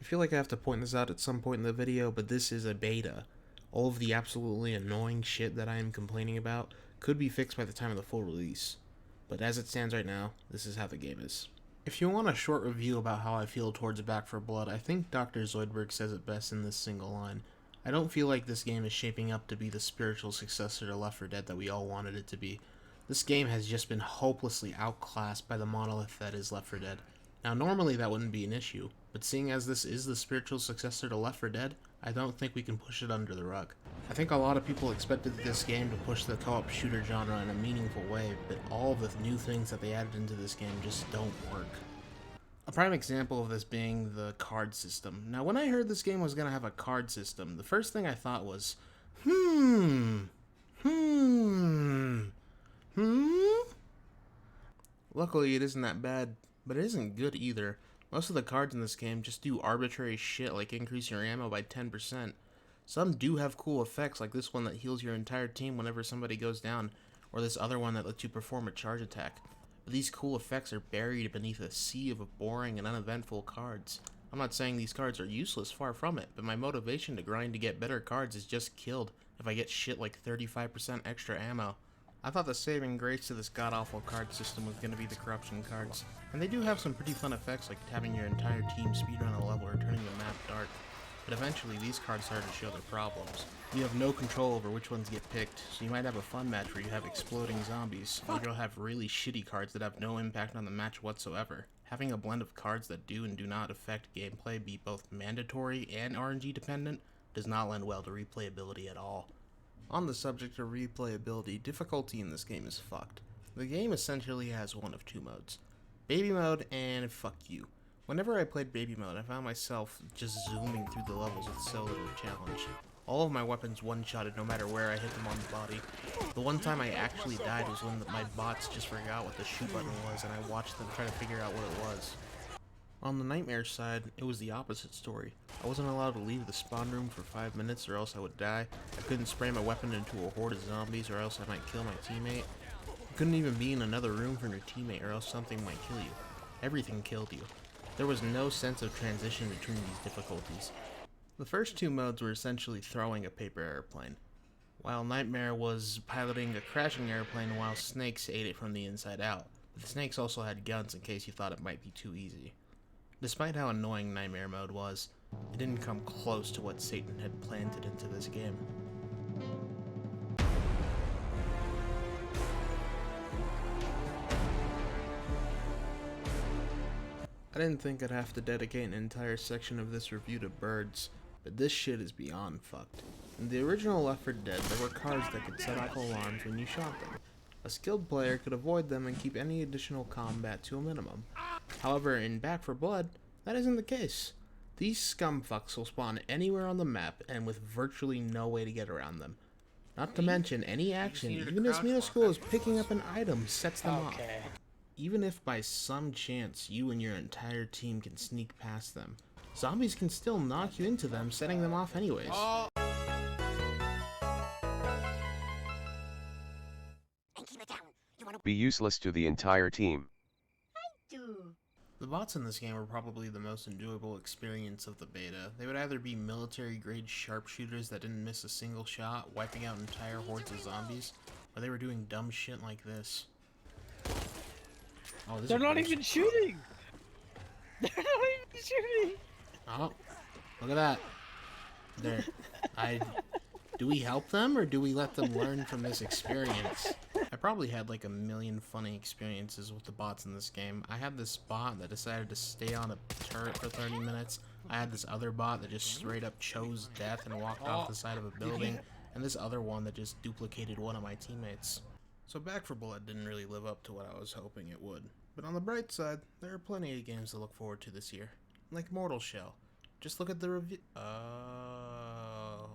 feel like I have to point this out at some point in the video, but this is a beta. All of the absolutely annoying shit that I am complaining about could be fixed by the time of the full release. But as it stands right now, this is how the game is. If you want a short review about how I feel towards Back 4 Blood, I think Dr. Zoidberg says it best in this single line. I don't feel like this game is shaping up to be the spiritual successor to Left 4 Dead that we all wanted it to be. This game has just been hopelessly outclassed by the monolith that is Left 4 Dead. Now normally that wouldn't be an issue, but seeing as this is the spiritual successor to Left 4 Dead, I don't think we can push it under the rug. I think a lot of people expected this game to push the co-op shooter genre in a meaningful way, but all of the new things that they added into this game just don't work. A prime example of this being the card system. Now when I heard this game was going to have a card system, the first thing I thought was, Luckily it isn't that bad, but it isn't good either. Most of the cards in this game just do arbitrary shit like increase your ammo by 10%. Some do have cool effects like this one that heals your entire team whenever somebody goes down, or this other one that lets you perform a charge attack. But these cool effects are buried beneath a sea of boring and uneventful cards. I'm not saying these cards are useless, far from it, but my motivation to grind to get better cards is just killed if I get shit like 35% extra ammo. I thought the saving grace to this god-awful card system was going to be the corruption cards, and they do have some pretty fun effects like having your entire team speedrun a level or turning the map dark. But eventually these cards started to show their problems. You have no control over which ones get picked, so you might have a fun match where you have exploding zombies, or you'll have really shitty cards that have no impact on the match whatsoever. Having a blend of cards that do and do not affect gameplay be both mandatory and RNG dependent does not lend well to replayability at all. On the subject of replayability, difficulty in this game is fucked. The game essentially has one of two modes. Baby mode and fuck you. Whenever I played baby mode, I found myself just zooming through the levels with so little challenge. All of my weapons one-shotted no matter where I hit them on the body. The one time I actually died was when my bots just forgot what the shoot button was and I watched them try to figure out what it was. On the Nightmare side, it was the opposite story. I wasn't allowed to leave the spawn room for 5 minutes or else I would die. I couldn't spray my weapon into a horde of zombies or else I might kill my teammate. You couldn't even be in another room from your teammate or else something might kill you. Everything killed you. There was no sense of transition between these difficulties. The first two modes were essentially throwing a paper airplane, while Nightmare was piloting a crashing airplane while Snakes ate it from the inside out. But the Snakes also had guns in case you thought it might be too easy. Despite how annoying Nightmare mode was, it didn't come close to what Satan had planted into this game. I didn't think I'd have to dedicate an entire section of this review to birds, but this shit is beyond fucked. In the original Left 4 Dead, there were cars that could set off alarms when you shot them. A skilled player could avoid them and keep any additional combat to a minimum. However, in Back 4 Blood, that isn't the case. These scumfucks will spawn anywhere on the map and with virtually no way to get around them. Not to mention, any action, even as minuscule as picking up an item, sets them off. Even if by some chance you and your entire team can sneak past them, zombies can still knock you into them, setting them off anyways. Be useless to the entire team. The bots in this game were probably the most enjoyable experience of the beta. They would either be military-grade sharpshooters that didn't miss a single shot, wiping out entire hordes of zombies, or they were doing dumb shit like this. Oh, They're not even shooting! They're not even shooting! Oh, look at that. Do we help them, or do we let them learn from this experience? I probably had like a million funny experiences with the bots in this game. I had this bot that decided to stay on a turret for 30 minutes. I had this other bot that just straight up chose death and walked off the side of a building. And this other one that just duplicated one of my teammates. So Back 4 Blood didn't really live up to what I was hoping it would. But on the bright side, there are plenty of games to look forward to this year. Like Mortal Shell. Just look at the review. Oh.